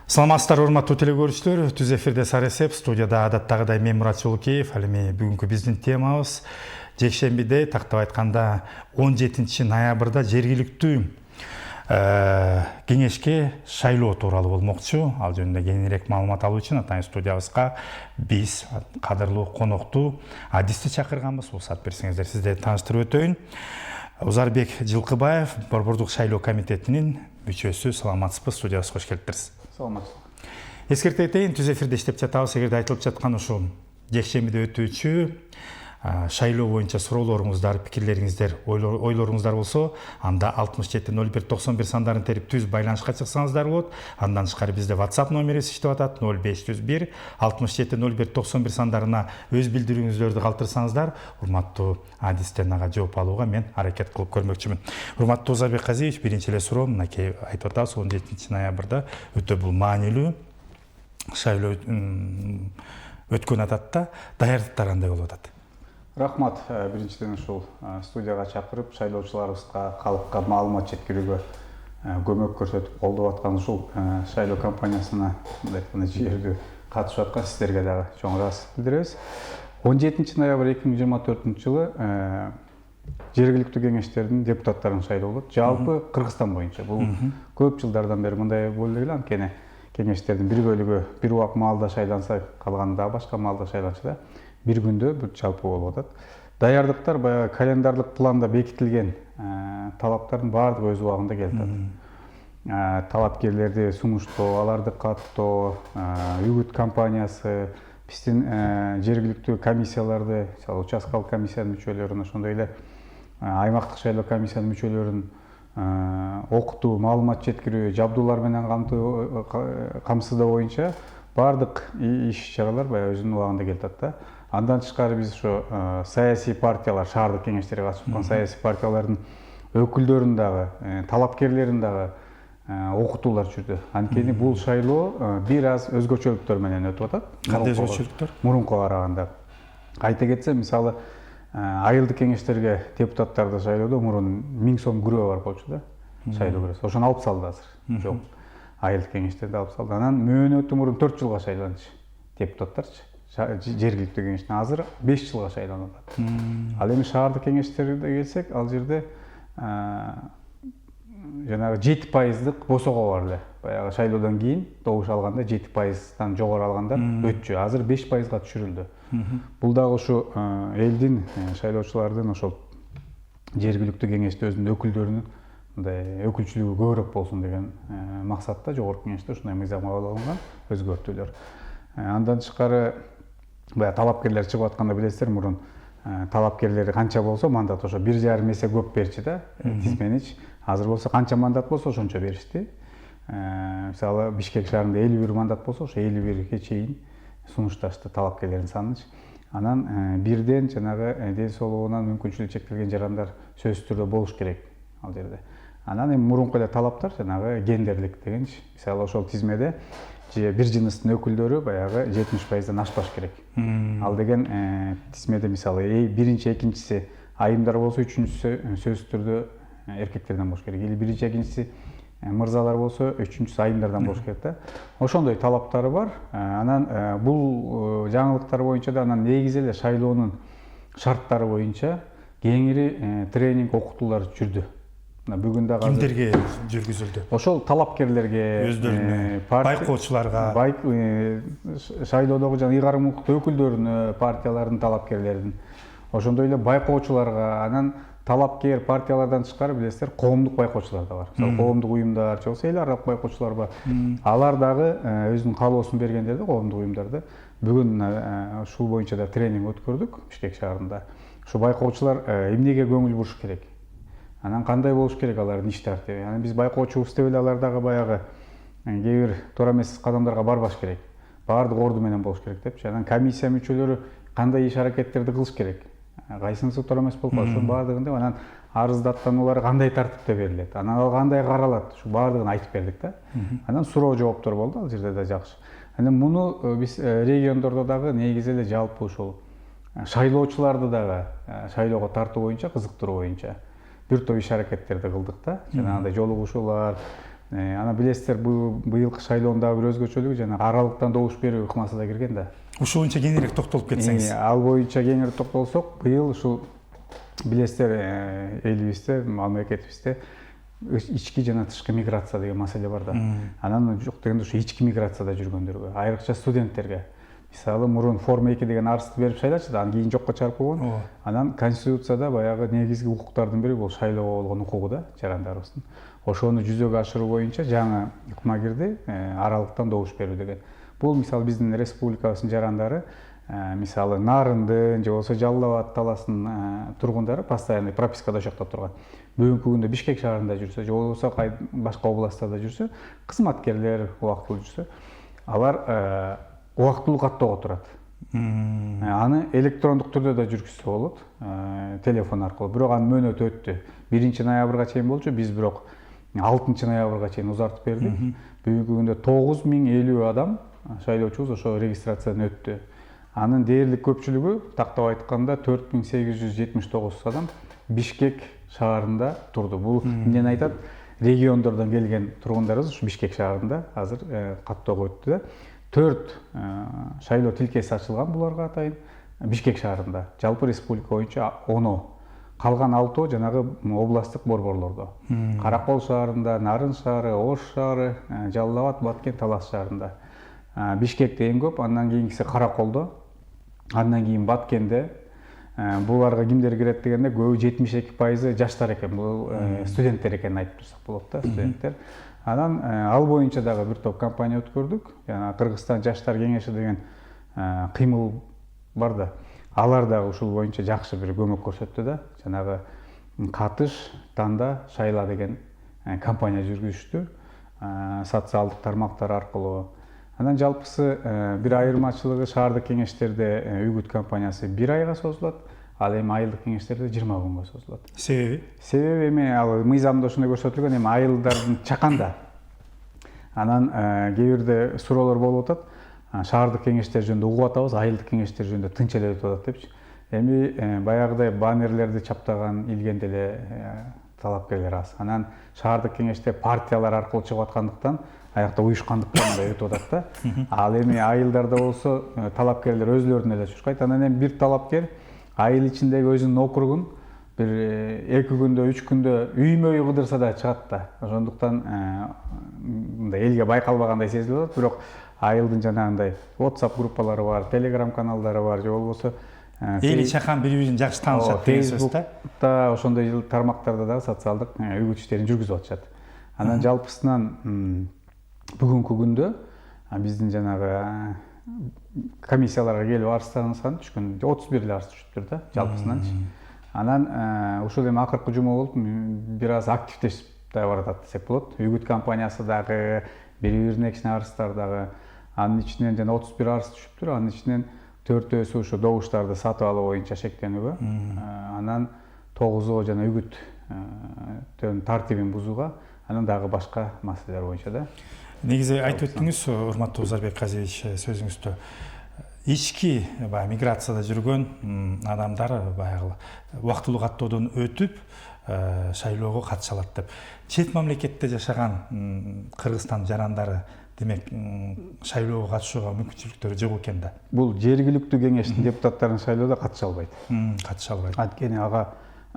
Саламатсыздар, урматтуу телекөрүүчүлөр. Түз эфирде Саресеп, студияда адаттагыдай мен Мурат Жолукеев. Ал эми бүгүнкү биздин темабыз жекшембиде, тактап айтканда 17 ноябрда жергиликтүү кеңешке шайлоо тууралуу болмокчу. Ал жөнүндө кеңирээк маалымат алуу үчүн атайын студиябызга биз кадырлуу конокту адисти чакырганбыз. Уруксат берсеңиздер, сиздерди тааныштырып өтөйүн. Узарбек Жылкыбаев, Борбордук шайлоо комитетинин мүчөсү. Саламатсызбы, студиябызга кош келиптирсиз. Эскерте кетейин, түз эфирде иштеп жатабыз. Эгерде айтылып жаткан ушул жекшембиде өтүүчү шайлоо боюнча суроолоруңуздар, пикирлериңиздер, ойлоруңуздар болсо, анда 670191 сандарын терип түз байланышка чыксаңыздар болот. Андан тышкары бизде WhatsApp номерибиз иштеп атат 0501 670191 сандарына өз билдирүүңүздөрдү калтырсаңыздар, урматтуу адистен ага жооп алууга мен аракет кылып көрмөкчүмүн. Урматтуу Узарбек Казиевич, биринчи эле суроо мынакей айтып атабыз, 17 ноябрда өтө бул маанилүү шайлоо өткөн атат да, даярдыктар кандай болуп атат? Рахмат, биринчиден ушул студияга чакырып, шайлоочуларыбызга, калкка маалымат жеткирүүгө көмөк көрсөтүп, колдоп аткан ушул шайлоо компаниясына жиберүүгө катышып аткан сиздерге дагы чоң ыраазычылык билдиребиз. 17 ноябрь 2024 жылы жергиликтүү кеңештердин депутаттарын шайлоо болот. Жалпы Кыргызстан боюнча бул көп жылдардан бери мындай болуп келген, анткени кеңештердин бир бөлүгү бир убак маалда шайланса, калганы дагы башка маалда шайланса да, бир күндө бул жалпы болуп атат. Даярдыктар баягы календарлык планда бекитилген талаптардын баардыгы өз убагында келип атат. Талапкерлерди сунуштоо, аларды каттоо, үгүт кампаниясы, биздин жергиликтүү комиссияларды, мисалы участкалык комиссиянын мүчөлөрүн, ошондой эле аймактык шайлоо комиссиянын мүчөлөрүн окутуу, маалымат жеткирүү, жабдуулар менен камсыздоо боюнча баардык иш-чаралар баягы өзүнүн убагында келип атат да. Андан тышкары биз ошо саясий партиялар, шаардык кеңештерге катышып аткан саясий партиялардын өкүлдөрүн дагы, талапкерлерин дагы окутуулар жүрдү. Анткени бул шайлоо бир аз өзгөчөлүктөр менен өтүп атат. Кандай өзгөчөлүктөр? Мурункуга караганда. Айта кетсе, мисалы, айылдык кеңештерге депутаттарды шайлоодо мурун 1000 сом күрөө бар болчу да, шайлоо күрөсү. Ошону алып салды азыр. Жок. Айылдык кеңештерди алып салды. Анан мөөнөтү мурун 4 жылга шайланчу депутаттарчы. Жергиликтүү кеңештен азыр 5 жылга шайланып атат. Ал эми шаардык кеңештерге келсек, ал жерде жанагы 7%дык босого бар эле. Баягы шайлоодон кийин добуш алганда 7%дан жогору алганда өтчү. Азыр 5%га түшүрүлдү. Бул дагы ушу элдин, шайлоочулардын ошол жергиликтүү кеңеште өзүнүн өкүлдөрүнүн мындай өкүлчүлүгү көбүрөөк болсун деген максатта жогорку кеңеште ушундай мыйзам кабыл алынган, өзгөртүүлөр. Андан тышкары баягы талапкерлер чыгып атканда билесиздер, мурун талапкерлери канча болсо мандат ошо 1,5 эсе көп берчи да, тизменич. Азыр болсо канча мандат болсо ошончо беришти. Мисалы, Бишкек шаарында 51 мандат болсо, ошо 51ге чейин сунушташты талапкерлердин санын. Анан бирден жанагы ден соолугунан мүмкүнчүлүгү чектелген жарандар сөзсүз түрдө болуш керек ал жерде. Анан эми мурунку эле талаптар жанагы гендерлик дегенчи. Мисалы, ошол тизмеде бир жыныстын өкүлдөрү баягы 70%дан ашпаш керек. Ал деген тизмеде мисалы биринчи, экинчиси айымдар болсо, үчүнчүсү сөзсүз түрдө эркектерден болуш керек. Или биринчи, экинчиси мырзалар болсо, үчүнчүсү айымдардан болуш керек да. Ошондой талаптары бар. Анан бул жаңылыктар боюнча да анан негизи эле шайлоонун шарттары боюнча кеңири тренинг, окутуулар жүрдү. Бүгүн дагы кимдерге жүргүзүлдү? Ошол талапкерлерге, өздөрүнө, байкоочуларга, шайлоодогу жана ыйгарым укуктуу өкүлдөрүнө, партиялардын талапкерлерин, ошондой эле байкоочуларга, анан талапкер партиялардан тышкары билесиздер, коомдук байкоочулар да бар. Мисалы, коомдук уюмдар, же болбосо эл аралык байкоочулар бар. Алар дагы өзүнүн каалоосун бергендер да, коомдук уюмдар. Бүгүн ушул боюнча да тренинг өткөрдүк Бишкек шаарында. Ушу байкоочулар эмнеге көңүл буруш керек? Анан кандай болуш керек алардын иш тартиби? Анан биз байкоочубуз деп эле алар дагы баягы кээ бир туура эмес кадамдарга барбаш керек. Баардык орду менен болуш керек депчи. Анан комиссия мүчөлөрү кандай иш аракеттерди кылыш керек? Кайсынысы туура эмес болуп калат, ошонун баардыгын деп, анан арыздаттануулар кандай тартипте берилет, анан ал кандай каралат, ушу баардыгын айтып бердик да. Анан суроо жооптор болду, ал жерде да жакшы. Анан муну биз региондордо дагы негизи эле жалпы ушул шайлоочуларды дагы шайлоого тартуу боюнча, кызыктыруу боюнча бир топ иш аракеттерди кылдык да. Жанагындай жолугушуулар, Ана билесиздер, быйылкы шайлоонун дагы бир өзгөчөлүгү жанагы аралыктан добуш берүү ыкмасы да кирген да. Ушул боюнча кеңирээк токтолуп кетсеңиз. Ал боюнча кеңири токтолсок, быйыл ушул билесиздер, элибизде, мамлекетибизде ички жана тышкы миграция деген маселе бар да. Анан жок дегенде ушу ички миграцияда жүргөндөргө, айрыкча студенттерге. Мисалы мурун форма 2 деген арызды берип шайлачу да, анан кийин жокко чыгарып койгон. Анан Конституцияда баягы негизги укуктардын бири бул шайлоого болгон укугу да, жарандарыбыздын. Ошону жүзөгө ашыруу боюнча жаңы ыкма кирди, аралыктан добуш берүү деген. Бул мисалы биздин республикабыздын жарандары, мисалы Нарындын же болбосо Жалал Абад талаасынын тургундары постоянный пропискада ошол жакта турган. Бүгүнкү күндө Бишкек шаарында жүрсө, же болбосо башка областтарда жүрсө, кызматкерлер убактылуу жүрсө, алар убактылуу каттоого турат. Аны электрондук түрдө да жүргүзсө болот, телефон аркылуу. Бирок анын мөөнөтү өттү. 1-ноябрга чейин болчу, биз бирок 6-ноябрга чейин узартып бердик. Бүгүнкү күндө 9050 адам шайлоочубуз ошо регистрациядан өттү. Анын дээрлик көпчүлүгү, тактап айтканда 4879 адам Бишкек шаарында турду. Бул эмнени айтат? Региондордон келген тургундарыбыз ушу Бишкек шаарында азыр каттоого өттү да. 4 шайлоо тилкеси ачылган буларга атайын Бишкек шаарында. Жалпы республика боюнча 10, калган 6 жанагы областтык борборлордо. Каракол шаарында, Нарын шаары, Ош шаары, Жалал Абад, Баткен, Талас шаарында. Бишкекте эң көп, андан кийинкиси Караколдо, андан кийин Баткенде. Буларга кимдер кирет дегенде көбү 72% жаштар экен, бул студенттер экенин айтып турсак болот да, студенттер. Анан ал боюнча дагы бир топ кампания өткөрдүк. Жана Кыргызстан жаштар кеңеши деген кыймыл бар да. Алар дагы ушул боюнча жакшы бир көмөк көрсөттү да. Жанагы катыш, танда, шайла деген кампания жүргүзүштү. Социалдык тармактар аркылуу. Анан жалпысы бир айырмачылыгы шаардык кеңештерде үгүт кампаниясы 1 айга созулат, ал эми айылдык кеңештерде 20 күнгө созулат. Себеби? Себеби эми ал мыйзамда ошондой көрсөтүлгөн, эми айылдардын чаканда. Анан кээ бирде суроолор болуп атат. Шаардык кеңештер жөнүндө угуп атабыз, айылдык кеңештер жөнүндө тынч эле өтүп атат депчи. Эми баягыдай баннерлерди чаптаган, илгенде эле талапкерлер аз. Анан шаардык кеңеште партиялар аркылуу чыгып аткандыктан аякта уюшкандыктан да өтүп атат да. Ал эми айылдарда болсо талапкерлер өзлөрүнүн эле чуркайт. Анан эми бир талапкер айыл ичиндеги өзүнүн округун бир 2 күндө, 3 күндө үймө-үй кыдырса да чыгат да. Ошондуктан мындай элге байкалбагандай сезилип атат, бирок айылдын жанагындай WhatsApp группалары бар, Telegram каналдары бар, же болбосо эли чакан бири-бирин жакшы таанышат деген сөз да. Facebook'та ошондой тармактарда да социалдык үгүт иштерин жүргүзүп атышат. Анан жалпысынан бүгүнкү күндө биздин жанагы комиссияларга келип арызданышкан түшкөн 31 эле арыз түшүптүр да, жалпысынанчы. Анан ушул эми акыркы жума болуп бир аз активдешип да баратат десек болот. Үгүт кампаниясы дагы, бири-бирине кичине арыздар дагы, анын ичинен жана 31 арыз түшүптүр, анын ичинен 4-өсү ушу добуштарды сатып алуу боюнча шектенүүгө, анан 9-о жана үгүттөн тартибин бузууга, анан дагы башка маселелер боюнча да. Негизи айтып өттүңүз, урматтуу Узарбек Казиевич, сөзүңүздө ички миграцияда жүргөн адамдар баягы убактылуу каттоодон өтүп шайлоого катыша алат деп. Чет мамлекетте жашаган Кыргызстан жарандары демек шайлоого катышууга мүмкүнчүлүктөрү жок экен да. Бул жергиликтүү кеңештин депутаттарын шайлоодо катыша албайт. Катыша албайт. Анткени ага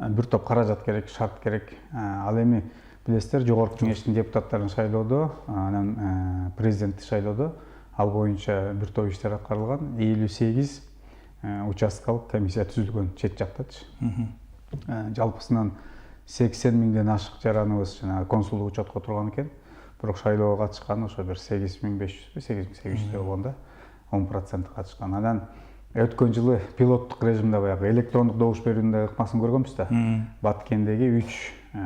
бир топ каражат керек, шарт керек. Ал эми билесиздер, жогорку кеңештин депутаттарын шайлоодо, анан президентти шайлоодо ал боюнча бир топ иштер аткарылган. 58 участкалык комиссия түзүлгөн чет жактачы. Жалпысынан 80 миңден ашык жараныбыз жана консулдук учетко турган экен. Бирок шайлоого катышкан ошо бир 8500 8800 болгон да, 10% катышкан. Анан өткөн жылы пилоттук режимде баягы электрондук добуш берүүнүн ыкмасын көргөнбүз да. Баткендеги 3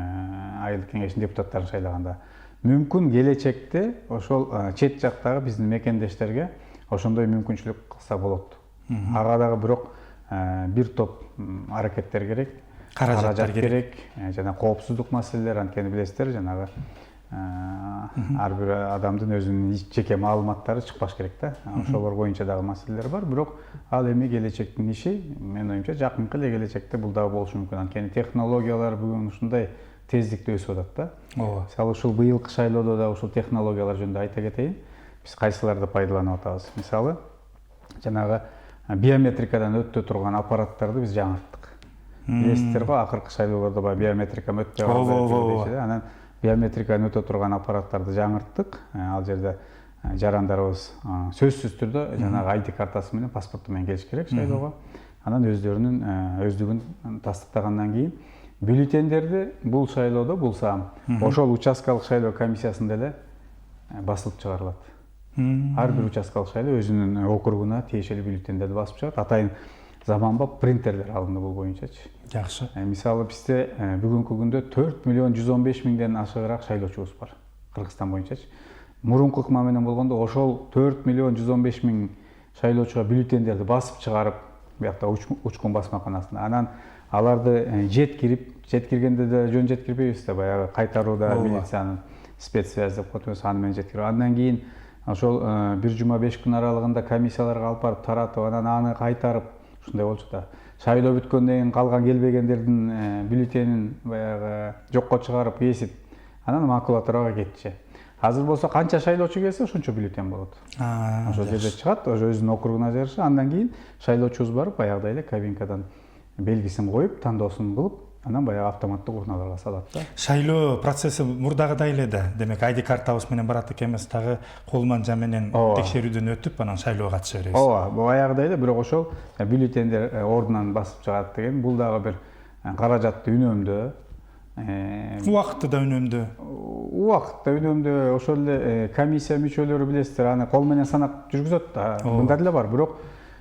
айылдык кеңештин депутаттарын шайлаганда. Мүмкүн келечекте ошол чет жактагы биздин мекендештерге ошондой мүмкүнчүлүк кылса болот. Ага дагы бирок бир топ аракеттер керек, каражат керек, жана коопсуздук маселелер, анткени билесиздер, жанагы ар бир адамдын өзүнүн жеке маалыматтары чыкпаш керек да. Ошолор боюнча дагы маселелер бар, бирок ал эми келечектин иши, менин оюмча жакынкы эле келечекте бул дагы болушу мүмкүн. Анткени технологиялар бүгүн ушундай тездикте өсүп атат да. ооба. Мисалы ушул быйылкы шайлоодо да ушул технологиялар жөнүндө айта кетейин. Биз кайсыларды пайдаланып атабыз? Мисалы, жанагы биометрикадан өтө турган аппараттарды биз жаңырттык. Билесиздер го, акыркы шайлоолордо баягы биометрика өтпөй калды. Анан биометрикадан өтө турган аппараттарды жаңырттык. Ал жерде жарандарыбыз сөзсүз түрдө жанагы ID картасы менен, паспорту менен келиш керек шайлоого. Анан өздөрүнүн өздүгүн тастыктагандан кийин бюллетендерди бул шайлоодо булсам ошол участкалык шайлоо комиссиясында эле басылып чыгарылат. Ар бир участкалык шайлоо өзүнүн округуна тиешелүү бюллетендерди басып чыгат. Атайын заманбап принтерлер алынды бул боюнчачы. Жакшы. Мисалы бизде бүгүнкү күндө 4 миллион 115 миңден ашыгыраак шайлоочубуз бар Кыргызстан боюнчачы. Мурунку ыкма менен болгондо ошол 4 миллион 115 миң шайлоочуга бюллетендерди басып чыгарып, биякта учкун басмаканасына, анан аларды жеткиргенде да жөн жеткирбейбиз да, баягы кайтарууда милициянын спецсвязь деп коебуз, аны менен жеткирип. Андан кийин ошол 1 жума 5 күн аралыгында комиссияларга алып барып таратып, анан аны кайтарып, ушундай болчу да. Шайлоо бүткөндөн кийин калган келбегендердин бюллетенин баягы жокко чыгарып, эсип, анан макулатурага кетчү. Азыр болсо канча шайлоочу келсе ошончо бюллетен болот. Ошол жерде чыгат, ошо өзүнүн округуна жараша. Андан кийин шайлоочубуз барып, баягыдай эле кабинкадан белгисин коюп, тандоосун кылып, анан баягы автоматтык урналарга салат да. Шайлоо процесси мурдагыдай эле да. Демек ID картабыз менен барат экенбиз, дагы кол манжа менен текшерүүдөн өтүп, анан шайлоого катыша беребиз. Ооба, баягыдай эле, бирок ошол бюллетендер ордунан басып чыгат деген, бул дагы бир каражатты үнөмдөө. Убакытты да үнөмдөө. Убакытта үнөмдөө, ошол эле комиссия мүчөлөрү билесиздер, аны кол менен санап жүргүзөт да. Мындай эле бар, бирок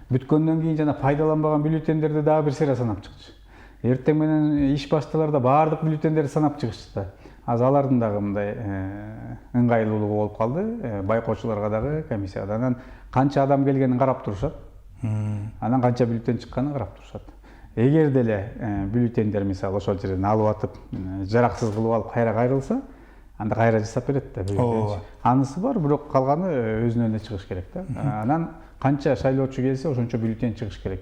бүткөндөн кийин жана пайдаланбаган бюллетендерди дагы бир сере санап чыкчу. Эртең менен иш башталарда баардык бюллетендерди санап чыгышты да. Азыр алардын дагы мындай ыңгайлуулугу болуп калды. Байкоочуларга дагы комиссияда анан канча адам келгенин карап турушат. Анан канча бюллетен чыкканын карап турушат. Эгер деле бюллетендер мисалы ошол жерден алып атып, жараксыз кылып алып кайра кайрылса, анда кайра жасап берет да бюллетенчи. Анысы бар, бирок калганы өзүнөн эле чыгыш керек да. Анан канча шайлоочу келсе, ошончо бюллетен чыгыш керек.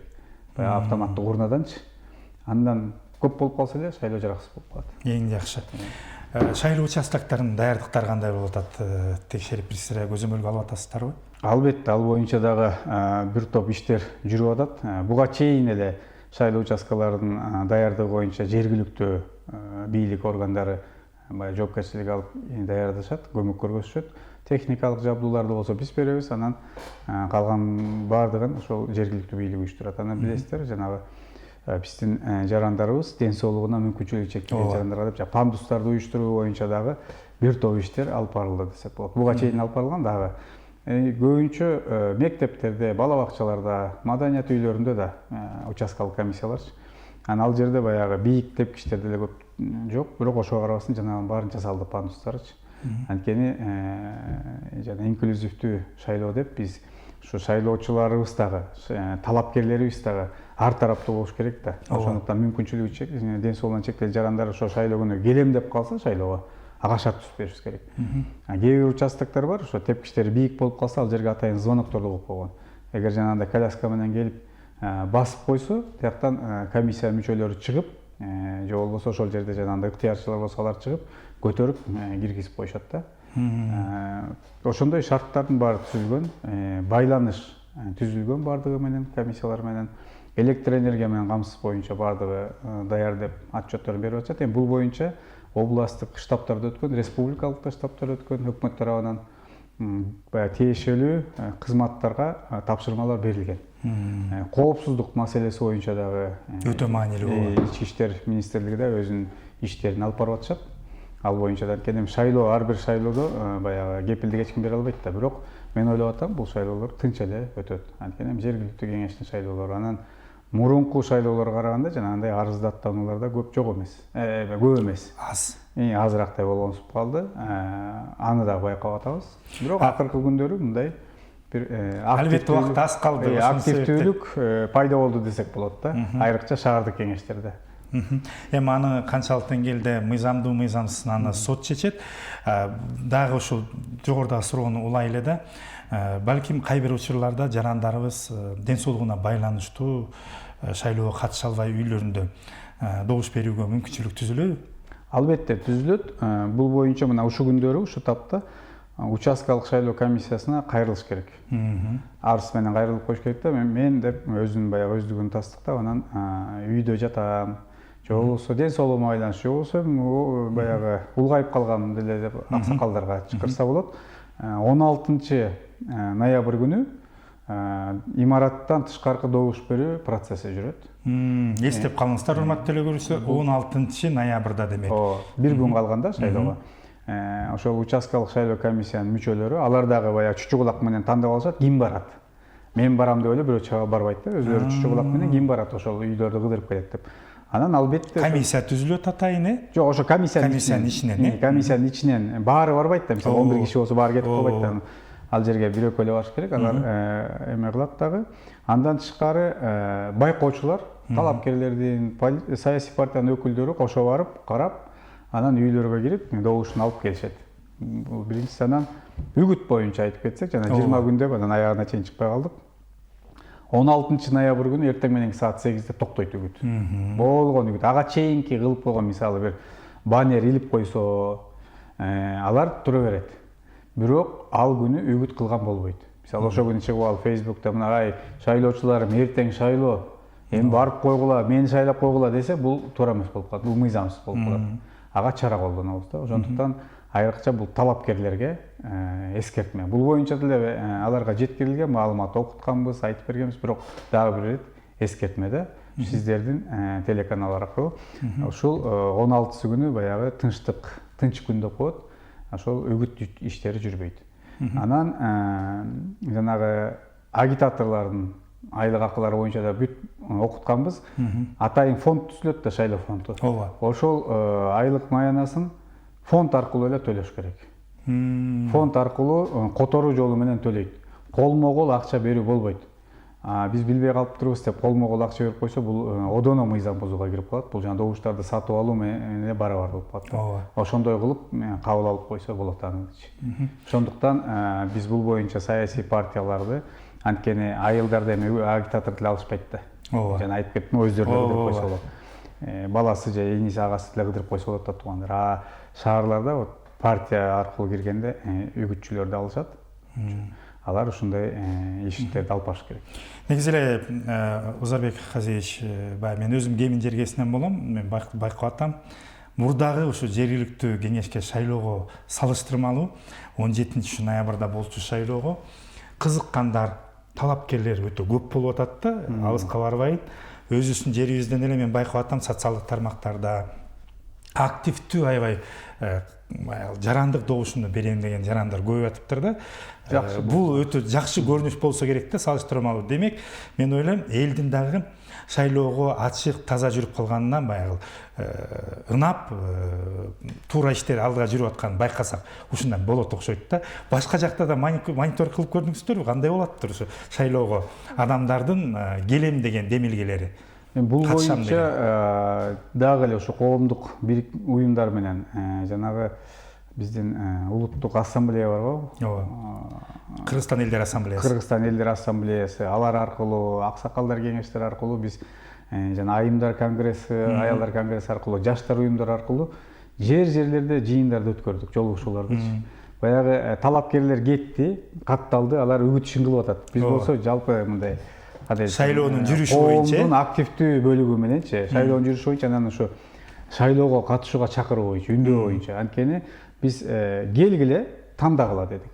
Баягы автоматтык урнаданчы. Андан көп болуп калса эле шайлоо жараксыз болуп калат. Эң жакшы. Шайлоо участоктарынын даярдыктары кандай болуп атат? Текшерип бир сыра көзөмөлгө алып атасыздарбы? Албетте, ал боюнча дагы бир топ иштер жүрүп атат. Буга чейин эле шайлоо участкаларынын даярдыгы боюнча жергиликтүү бийлик органдары баягы жоопкерчилик алып даярдашат, көмөк көрсөтүшөт. Техникалык жабдууларды болсо биз беребиз, анан калган баардыгын ошол жергиликтүү бийлик уюштурат. Анан билесиздер, жанагы биздин жарандарыбыз ден соолугуна мүмкүнчүлүгү чектелген жарандарга деп пандустарды уюштуруу боюнча дагы бир топ иштер алып барылды десек болот. Буга чейин алып барылган дагы. Көбүнчө мектептерде, бала бакчаларда, маданият үйлөрүндө да участкалык комиссиялар. Ал жерде баягы бийик тепкичтер деле көп жок, бирок ошого карабастан жанагы баарын жасалды пандустарчы. Анткени жана инклюзивдүү шайлоо деп биз ушу шайлоочуларыбыз дагы, талапкерлерибиз дагы ар тараптуу болуш керек да. Ошондуктан мүмкүнчүлүгү ден соолугунан чектелген жарандар ошо шайлоо күнү келем деп калса шайлоого, ага шарт түзүп беришибиз керек. Кээ бир участоктор бар, ошо тепкичтери бийик болуп калса, ал жерге атайын звонокторду коюп койгон. Эгер жанагындай коляска менен келип басып койсо, тияктан комиссия мүчөлөрү чыгып, же болбосо ошол жерде жанагындай ыктыярчылар болсо алар чыгып, көтөрүп киргизип коюшат да. Ошондой шарттардын баары түзүлгөн, байланыш түзүлгөн баардыгы менен, комиссиялар менен, электр энергия менен камсыз боюнча баардыгы даяр деп отчетторун берип атышат. Бул боюнча областтык штабтарда өткөн, республикалык штабтар өткөн, өкмөт тарабынан баягы тиешелүү кызматтарга тапшырмалар берилген. Коопсуздук маселеси боюнча дагы өтө маанилүү. Ички иштер министрлиги да өзүнүн иштерин алып барып атышат. Ал боюнча да анткени шайлоо, ар бир шайлоодо баягы кепилдик эч ким бере албайт да. Бирок мен ойлоп атам, бул шайлоолор тынч эле өтөт. Анткени жергиликтүү кеңештин шайлоолору анан мурунку шайлоолорго караганда жанагындай арыздаттануулар да көп жок эмес. Көп эмес. Аз. Азырактай болгонсуп калды. Аны да байкап атабыз. Бирок акыркы күндөрү мындай бир албетте убакыт аз калды. Активдүүлүк пайда болду десек болот да. Айрыкча шаардык кеңештерде. Эми аны канчалык деңгээлде мыйзамдуу мыйзамсыз аны сот чечет. Дагы ушул жогорудагы суроону улай эле да. Балким кай бир учурларда жарандарыбыз ден соолугуна байланыштуу шайлоого катыша албай үйлөрүндө добуш берүүгө мүмкүнчүлүк түзүлөбү? Албетте түзүлөт. Бул боюнча мына ушул күндөрү ушу тапта участкалык шайлоо комиссиясына кайрылыш керек. Арыз менен кайрылып коюш керек да. Мен деп өзүнүн баягы өздүгүн тастыктап, анан үйдө жатам. Же болбосо ден соолугума байланыштуу, же болбосо баягы улгайып калгам деле деп аксакалдарга чакырса болот. 16 ноябрь күнү имараттан тышкаркы добуш берүү процесси жүрөт. Эстеп калыңыздар, урматтуу эле көрүүчүлөр, 16 ноябрда демек. Бир күн калганда шайлоого. Ошол участкалык шайлоо комиссиянын мүчөлөрү, алар дагы баягы чүчү кулак менен тандап алышат, ким барат. Мен барам деп эле бирөө чыга барбайт да, өзүлөрү чүчү кулак менен ким барат ошол үйлөрдү кыдырып келет деп. Анан албетте Комиссия түзүлөт атайын, Жок, ошо комиссиянын ичинен. Комиссиянын ичинен баары барбайт да. Мисалы 11 киши болсо баары кетип калбайт да. Ал жерге бирөө эле барыш керек. Алар эме кылат дагы. Андан тышкары байкоочулар, талапкерлердин, саясий партиянын өкүлдөрү кошо барып, карап, анан үйлөргө кирип, добушун алып келишет. Бул биринчиси. Анан үгүт боюнча айтып кетсек, жана 20 күн деп анан аягына чейин чыкпай калдык. 16 ноябрь күнү эртең менен саат 8-де токтойт үгүт. Болгон үгүт. Ага чейинки кылып койгон мисалы бир баннер илип койсо, алар тура берет. Бирок ал күнү үгүт кылган болбойт. Мисалы ошол күнү чыгып алып Facebook'та мына ай шайлоочуларым эртең шайлоо, эми барып койгула, мени шайлап койгула десе, бул туура эмес болуп калат. Бул мыйзамсыз болуп калат. Ага чара колдонобуз да. Ошондуктан айрыкча бул талапкерлерге эскертме. Бул боюнча деле аларга жеткирилген маалымат окутканбыз, айтып бергенбиз, бирок дагы бир ирет эскертме да. Сиздердин телеканал аркылуу ушул 16 күнү баягы тынч күн деп коет. Ошол үгүт иштери жүрбөйт. Анан жанагы агитаторлордун айлык акылары боюнча да бүт окутканбыз. Атайын фонд түзүлөт да, шайлоо фонду. Ошол айлык маянасын фонд аркылуу эле төлөш керек. Фонд аркылуу которуу жолу менен төлөйт. Колмо-кол акча берүү болбойт. Биз билбей калып турбуз деп колмо-кол акча берип койсо, бул одоно мыйзам бузууга кирип калат. Бул жана добуштарды сатып алуу менен барабар болуп калат. Ошондой кылып кабыл алып койсо болот анычы. Ошондуктан биз бул боюнча саясий партияларды, анткени айылдарда эми агитатор деле алышпайт да. Жана айтып кеттим, өздөрү эле кыдырып койсо болот. Баласы же иниси, агасы деле кыдырып койсо болот да туугандар. Шаарларда вот партия аркылуу киргенде үгүтчүлөрдү алышат. Алар ушундай иштерди алып барыш керек. Негизи эле Узарбек Казиевич, мен өзүм Кемин жергесинен болом, мен байкап атам. Мурдагы ушу жергиликтүү кеңешке шайлоого салыштырмалуу 17 ноябрда болчу шайлоого кызыккандар, талапкерлер өтө көп болуп атат да, алыска барбайт. Өзүбүздүн жерибизден эле мен байкап атам, социалдык тармактарда активдүү аябай жарандык добушуну берем деген жарандар көбөйүп атыптыр да. Бул өтө жакшы көрүнүш болсо керек да, салыштырмалуу. Демек, мен ойлойм, элдин дагы шайлоого ачык, таза жүрүп калганынан баягы ынап, туура иштер алдыга жүрүп атканын байкасак, ушундай болот окшойт да. Башка жакта да монитор кылып көрдүңүздөрбү, кандай болуп атыптыр ушу шайлоого адамдардын келем деген демилгелери? Бул боюнча дагы эле ушу коомдук уюмдар менен жанагы биздин улуттук ассамблея барбы? Кыргызстан элдер ассамблеясы. Кыргызстан элдер ассамблеясы. Алар аркылуу, аксакалдар кеңештери аркылуу биз жана айымдар конгресси, аялдар конгресси аркылуу, жаштар уюмдары аркылуу жерлерде жыйындарды өткөрдүк, жолугушуулардычы. Баягы талапкерлер кетти, катталды, алар үгүт ишин кылып атат. Биз болсо жалпы мындай шайлоонун жүрүшү боюнча, коомдун активдүү бөлүгү мененчи, шайлоонун жүрүшү боюнча, анан ушу шайлоого катышууга чакыруу боюнча, үндөө боюнча. Анткени биз келгиле, тандагыла дедик.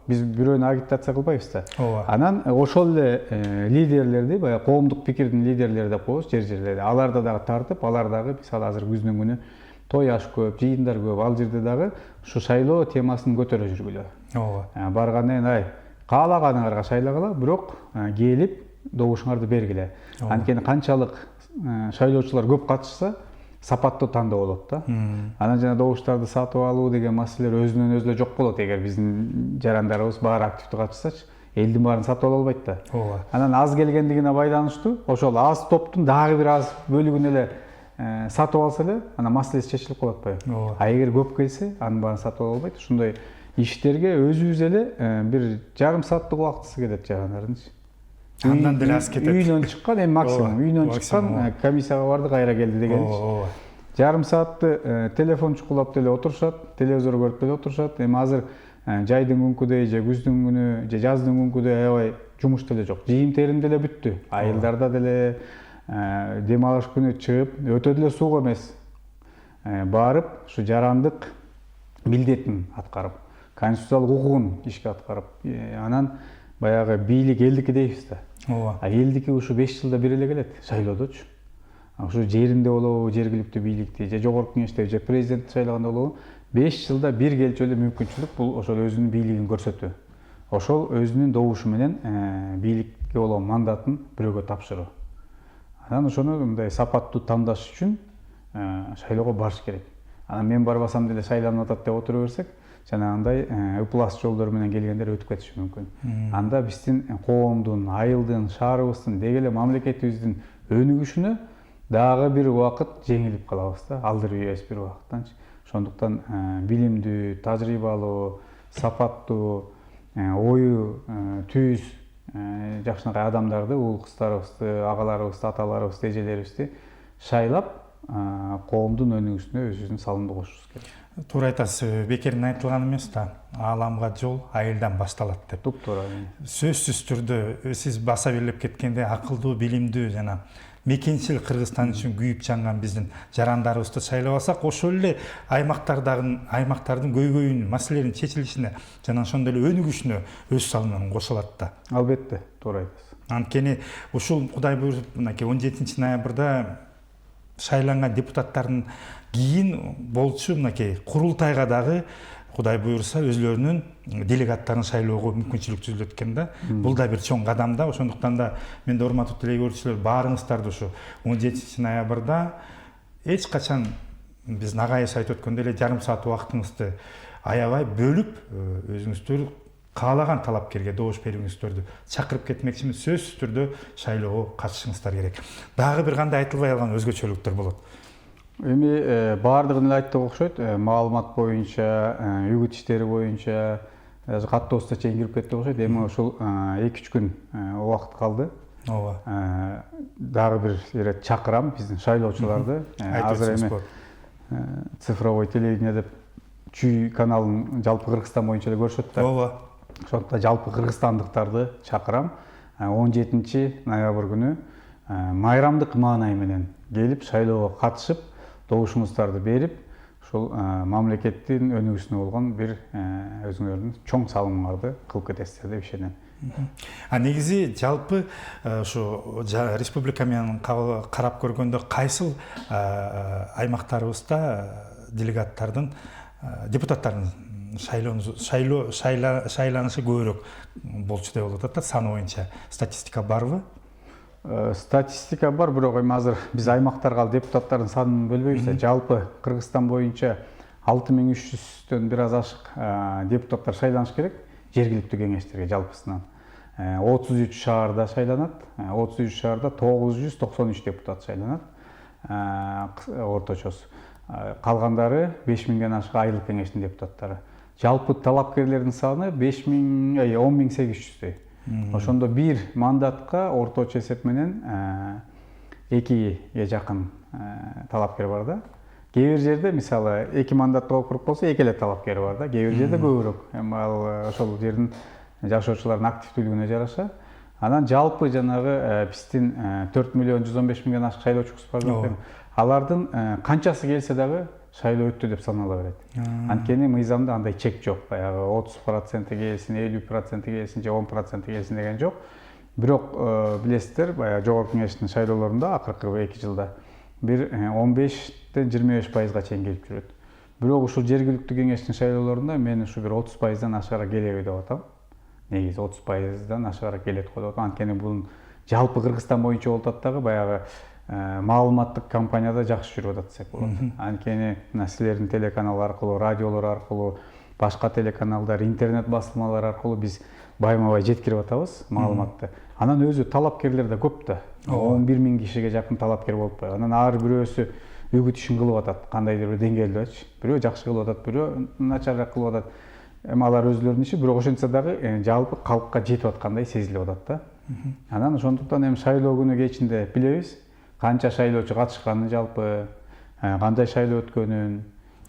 Биз бирөөнү агитация кылбайбыз да. Анан ошол эле лидерлерди, баягы коомдук пикирдин лидерлери деп коебуз, жерлерде. Аларды дагы тартып, алар дагы мисалы азыр күздүн күнү той аш көп, жыйындар көп. Ал жерде дагы ушу шайлоо темасын көтөрө жүргүлө. Баргандан кийин каалаганыңарга шайлагыла, бирок келип добушуңарды бергиле. Анткени канчалык шайлоочулар көп катышса, сапаттуу тандоо болот да. Анан жана добуштарды сатып алуу деген маселелер өзүнөн өзү жок болот эгер биздин жарандарыбыз баары активдүү катышсачы. Элдин баарын сатып ала албайт да. Анан аз келгендигине байланыштуу, ошол аз топтун дагы бир аз бөлүгүн эле сатып алса эле, анан маселеси чечилип калат атпайбы? Эгер көп келсе, анын баарын сатып ала албайт. Ушундай иштерге өзүбүз эле бир жарым сааттык убактысы кетет жарандардынчы. Андан деле аз кетет. Үйүнөн чыккан, эми максимум. Үйүнөн чыккан, комиссияга барды, кайра келди дегенчи. жарым саатты телефон чукулап деле отурушат, телевизор көрүп деле отурушат. Эми азыр жайдын күнкүдөй же күздүн күнү же жаздын күнкүдөй аябай жумуш деле жок. Жыйын терим деле бүттү. Айылдарда деле дем алыш күнү чыгып, өтө деле суук эмес. Барып, ушу жарандык милдетин аткарып, конституциялык укугун ишке аткарып, анан баягы бийлик элдики дейбиз да. ооба. Элдики ушу 5 жылда бир эле келет, шайлоодочу. Ушу жеринде болобу, жергиликтүү бийликти, же жогорку кеңеште, же президентти шайлаганда болобу, 5 жылда бир келчү эле мүмкүнчүлүк бул ошол өзүнүн бийлигин көрсөтүү. Ошол өзүнүн добушу менен бийликке болгон мандатын бирөөгө тапшыруу. Анан ошону мындай сапаттуу тандаш үчүн шайлоого барыш керек. Анан мен барбасам деле шайланып атат деп отура берсек, жанагындай ыплас жолдор менен келгендер өтүп кетиши мүмкүн. Анда биздин коомдун, айылдын, шаарыбыздын, деги эле мамлекетибиздин өнүгүшүнө дагы бир убакыт жеңилип калабыз да, алдырбайбыз бир убакыттанчы. Ошондуктан билимдүү, тажрыйбалуу, сапаттуу, ою түз жакшынакай адамдарды, уул кыздарыбызды, агаларыбызды, аталарыбызды, эжелерибизди шайлап коомдун өнүгүүсүнө өзүбүздүн салымды кошушубуз керек. Туура айтасыз, бекерден айтылган эмес да, ааламга жол айылдан башталат деп. Туп-туура. Сөзсүз түрдө сиз баса белгилеп кеткендей акылдуу, билимдүү жана мекенчил Кыргызстан үчүн күйүп жанган биздин жарандарыбызды шайлап алсак, ошол эле аймактардын көйгөйүнүн, маселелеринин чечилишине жана ошондой эле өнүгүшүнө өз салымын кошо алат да. Албетте, туура айтасыз. Анткени ушул Кудай буйруп, мынакей 17 ноябрда шайланган депутаттардын кийин болчу мынакей курултайга дагы Кудай буйруса өзлөрүнүн делегаттарын шайлоого мүмкүнчүлүк түзүлөт экен да. Бул да бир чоң кадам да. Ошондуктан да мен да урматтуу теле көрүүчүлөр, баарыңыздарды ушу 17 ноябрда эч качан биз нагайыбыз айтып өткөндөй эле жарым саат убактыңызды аябай бөлүп, өзүңүздөр каалаган талапкерге добуш берүүңүздөрдү чакырып кетмекчимин. Сөзсүз түрдө шайлоого катышыңыздар керек. Дагы бир кандай айтылбай калган өзгөчөлүктөр болот? Эми баардыгын эле айттык окшойт. Маалымат боюнча, үгүт иштери боюнча каттоосуна чейин кирип кеттик окшойт. Эми ушул 2-3 күн убакыт калды. Ооба. Дагы бир ирет чакырам биздин шайлоочуларды. Азыр эми цифровой телевидение деп Чүй каналын жалпы Кыргызстан боюнча эле көрүшөт да. Ооба. Ошондуктан жалпы кыргызстандыктарды чакырам. 17 ноябрь күнү майрамдык маанай менен келип шайлоого катышып, добушуңуздарды берип, ушул мамлекеттин өнүгүүсүнө болгон бир өзүңөрдүн чоң салымыңарды кылып кетесиздер деп ишенем. Негизи жалпы ушу республика менен карап көргөндө кайсыл аймактарыбызда делегаттардын, депутаттардын шайланышы көбүрөөк болчу деп болот да, саны боюнча статистика барбы? Статистика бар, бирок эми азыр биз аймактарга депутаттардын санын бөлбөйбүз да. Жалпы Кыргызстан боюнча 6300дөн бир аз ашык депутаттар шайланыш керек жергиликтүү кеңештерге жалпысынан. 33 шаарда шайланат, 33 шаарда 993 депутат шайланат орточосу. Калгандары 5000ден ашык айылдык кеңештин депутаттары. Жалпы талапкерлердин саны 10800. Ошондо бир мандатка орточо эсеп менен 2ге жакын талапкер бар да. Кээ бир жерде мисалы 2 мандатка округ болсо 2 эле талапкер бар да. Кээ бир жерде көбүрөөк. Эми ал ошол жердин жашоочулардын активдүүлүгүнө жараша. Анан жалпы жанагы биздин 4.115.000ден ашык шайлоочубуз бар да. Алардын канчасы келсе дагы шайлоо өттү деп санала берет. Анткени мыйзамда андай чек жок. Баягы 30% келсин, 50% келсин, же 10% келсин деген жок. Бирок билесиздер, баягы жогорку кеңештин шайлоолорунда акыркы 2 жылда бир 15ден 25%га чейин келип жүрөт. Бирок ушул жергиликтүү кеңештин шайлоолорунда мен ушу бир 30%дан ашыгыраак келеби деп атам. Негизи 30%дан ашыгыраак келет го деп атам. Анткени бул жалпы Кыргызстан боюнча болуп атат дагы баягы маалыматтык кампанияда жакшы жүрүп атат десек болот. Анткени силердин телеканал аркылуу, радиолор аркылуу, башка телеканалдар, интернет басылмалар аркылуу биз байма-бай жеткирип атабыз маалыматты. Анан өзү талапкерлер да көп да. 11.000 кишиге жакын талапкер болуп калган. Анан ар бирөөсү үгүт ишин кылып атат. Кандайдыр бир деңгээлдечи. Бирөө жакшы кылып атат, бирөө начарыраак кылып атат. Эми алар өзлөрүнүн иши, бирок ошентсе дагы жалпы калкка жетип аткандай сезилип атат да. Анан ошондуктан эми шайлоо күнү кечинде билебиз канча шайлоочу катышканын жалпы, кандай шайлоо өткөнүн.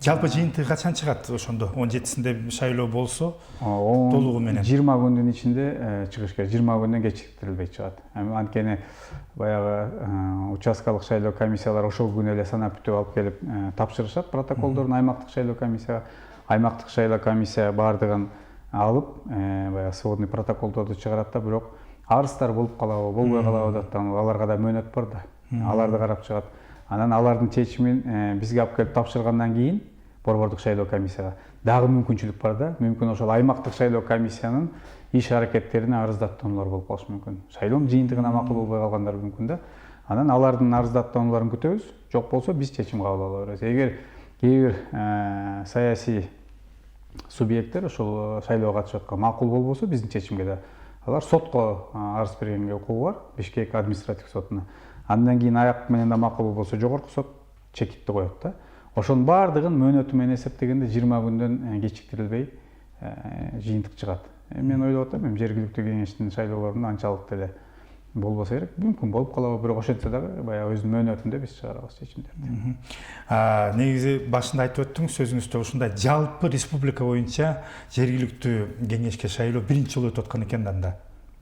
Жалпы жыйынтыгы качан чыгат ошондо? 17-синде шайлоо болсо, Толугу толугу менен 20 күндүн ичинде чыгыш керек. 20 күндөн кечиктирилбей чыгат. Анткени баягы участкалык шайлоо комиссиялары ошол күнү эле санап бүтүп алып келип тапшырышат протоколдорун аймактык шайлоо комиссияга. Аймактык шайлоо комиссия баардыгын алып, баягы сводный протоколдорду чыгарат да, бирок арыздар болуп калабы, болбой калабы деп аларга да мөөнөт бар да. Аларды карап чыгат. Анан алардын чечимин бизге алып келип тапшыргандан кийин борбордук шайлоо комиссияга дагы мүмкүнчүлүк бар да. Мүмкүн ошол аймактык шайлоо комиссиянын иш аракеттерине арыздаттоолор болуп калышы мүмкүн. Шайлоонун жыйынтыгына макул болбой калгандар мүмкүн да. Анан алардын арыздаттоолорун күтөбүз. Жок болсо биз чечим кабыл ала беребиз. Эгер кээ бир саясий субъекттер ошол шайлоого катышып аткан макул болбосо, биздин чечимге да алар сотко арыз бергенге укугу бар, Бишкек административдик сотуна. Андан кийин аяк менен да макул болбосо жогорку сот чекитти коет да. Ошонун баардыгын мөөнөтү менен эсептегенде 20 күндөн кечиктирилбей жыйынтык чыгат. Мен ойлоп атам, жергиликтүү кеңештин шайлоолорунда анчалык деле болбосо керек. Мүмкүн болуп калабы, бирок ошентсе дагы баягы өзүнүн мөөнөтүндө биз чыгарабыз чечимдерди. Негизи башында айтып өттүңүз сөзүңүздө ушундай жалпы республика боюнча жергиликтүү кеңешке шайлоо биринчи жолу өтүп аткан экен да.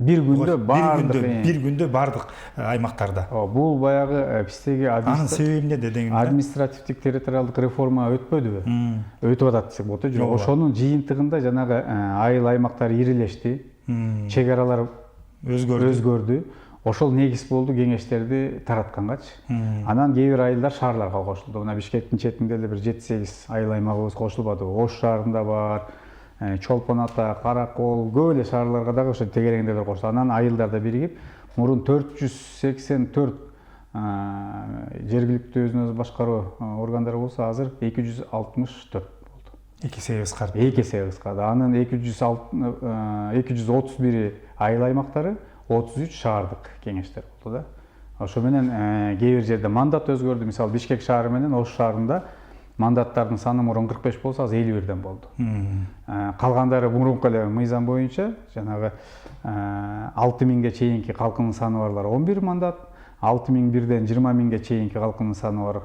Бир күндө бардык аймактарда. Бул баягы биздеги анын себеби эмнеде дегенде? Административдик территориалдык реформа өтпөдүбү? Өтүп атат десек болот. Жок, ошонун жыйынтыгында жанагы айыл аймактар ирилешти, чек аралар өзгөрдү. Ошол негиз болду кеңештерди тараткангачы. Анан кээ бир айылдар шаарларга кошулду. Мына Бишкектин четинде эле бир 7-8 айыл аймагыбыз кошулбады. Ош шаарында бар, Чолпон Ата, Каракол, көп эле шаарларга дагы ошо тегереңделер кошулду. Анан айылдарда биригип, мурун 484 жергиликтүү өзүн өзү башкаруу органдары болсо, азыр 264 болду. 2 эсе кыскарды. 2 эсе кыскарды. Анын 231 айыл аймактары, 33 шаардык кеңештер болду да. Ошо менен кээ бир жерде мандат өзгөрдү. Мисалы Бишкек шаары менен Ош шаарында мандаттардын саны мурун 45 болсо, азыр 51ден болду. Калгандары мурунку эле мыйзам боюнча жанагы 6000ге чейинки калкынын саны барлар 11 мандат, 6001ден 20000ге чейинки калкынын саны бар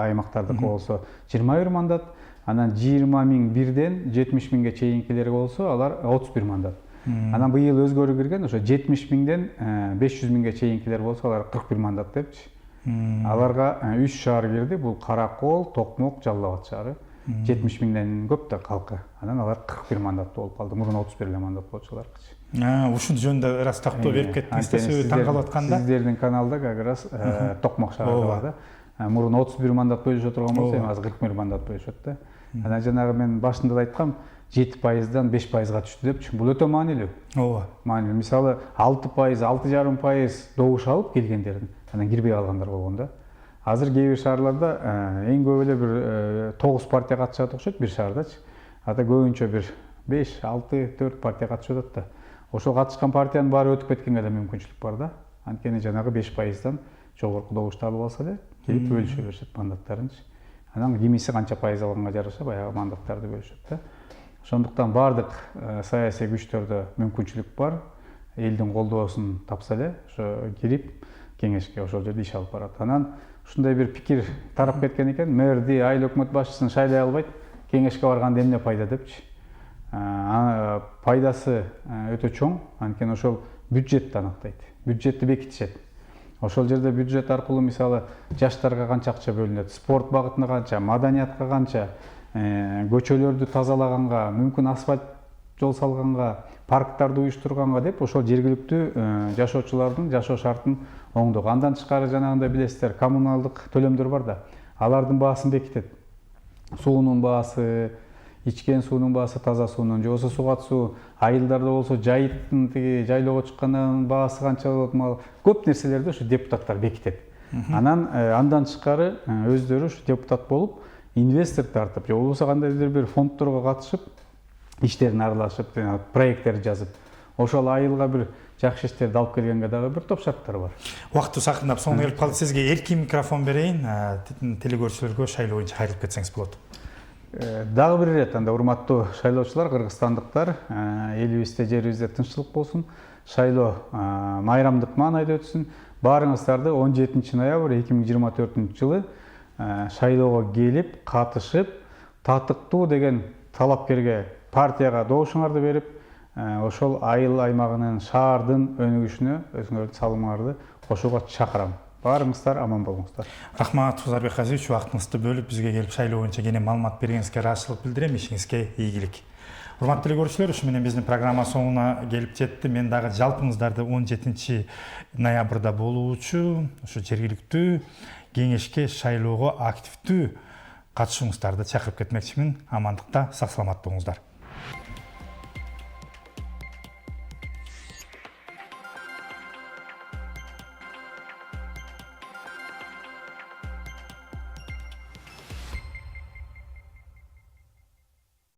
аймактардыкы болсо 21 мандат, анан 20001ден 70000ге чейинкилери болсо алар 31 мандат. Анан быйыл өзгөрүү кирген, ошо 70000ден 500.000ге чейинкилер болсо алар 41 мандат депчи. Аларга 3 шаар кирди, бул Каракол, Токмок, Жалал Абад шаары. 70.000ден көп да калкы. Анан алар 41 мандат болуп калды. Мурун 31 эле мандат болчуларчы. Ушул жөнүндө раз тактоо берип кеттиңиз да, сөзү таң калып атканда. Сиздердин каналда как раз Токмок шаарында бар да. Мурун 31 мандат бөлүшө турган болсо, азыр 41 мандат бөлүшөт да. Анан жанагы мен башында да айткам, 7%дан 5%га түштү депчи. Бул өтө маанилүү. Ооба. Маанилүү. Мисалы 6%, 6,5% добуш алып келгендердин анан кирбей калгандар болгон да. Азыр кээ бир шаарларда эң көп эле бир 9 партия катышат окшойт бир шаардачы. Ата көбүнчө бир 5, 6, 4 партия катышып атат да. Ошол катышкан партиянын баары өтүп кеткенге да мүмкүнчүлүк бар да. Анткени жанагы 5%дан жогорку добушту алып алса эле келип бөлүшө беришет мандаттарынчы. Анан кимиси канча пайыз алганга жараша баягы мандаттарды бөлүшөт да. Ошондуктан бардык саясий күчтөрдө мүмкүнчүлүк бар. Элдин колдоосун тапса эле ошо кирип кеңешке ошол жерде иш алып барат. Анан ушундай бир пикир тарап кеткен экен, мэрди, айыл өкмөт башчысын шайлай албайт, кеңешке барганда эмне пайда депчи. Пайдасы өтө чоң, анткени ошол бюджетти аныктайт. Бюджетти бекитишет. Ошол жерде бюджет аркылуу мисалы жаштарга канча акча бөлүнөт, спорт багытына канча, маданиятка канча, көчөлөрдү тазалаганга, мүмкүн асфальт жол салганга, парктарды уюштурганга деп ошол жергиликтүү жашоочулардын жашоо шартын оңдогу. Андан тышкары жанагындай билесиздер, коммуналдык төлөмдөр бар да. Алардын баасын бекитет. Суунун баасы, ичкен суунун баасы, таза суунун, же болбосо сугат суу, айылдарда болсо жайыттын тиги жайлоого чыккандан баасы канча болот, көп нерселерди ушу депутаттар бекитет. Анан андан тышкары өздөрү ушу депутат болуп, инвестор тартып, же болбосо кандайдыр бир фонддорго катышып, иштерин аралашып, проекттер жазып, ошол айылга бир жакшы иштерди алып келгенге дагы бир топ шарттар бар. Убакыт сакындап соңуна келип калды. Сизге эркин микрофон берейин, телекөрүүчүлөргө шайлоо боюнча кайрылып кетсеңиз болот. Дагы бир ирет анда урматтуу шайлоочулар, кыргызстандыктар, элибизде, жерибизде тынччылык болсун. Шайлоо майрамдык маанайда өтсүн. Баарыңыздарды 17 ноябрь 2024 жылы шайлоого келип катышып татыктуу деген талапкерге партияга добушуңарды берип ошол айыл аймагынын шаардын өнүгүшүнө өзүңөрдүн салымыңарды кошууга чакырам. Баарыңыздар аман болуңуздар. Рахмат Узарбек Казиевич, убактыңызды бөлүп бизге келип шайлоо боюнча кене маалымат бергениңизге ыраазычылык билдирем. Ишиңизге ийгилик. Урматтуу көрүүчүлөр, ушу менен биздин программа соңуна келип жетти. Мен дагы жалпыңыздарды 17 ноябрда болуучу ушу жергиликтүү кеңешке шайлоого активдүү катышууңуздарды чакырып кетмекчимин. Амандыкта, сак саламат болуңуздар.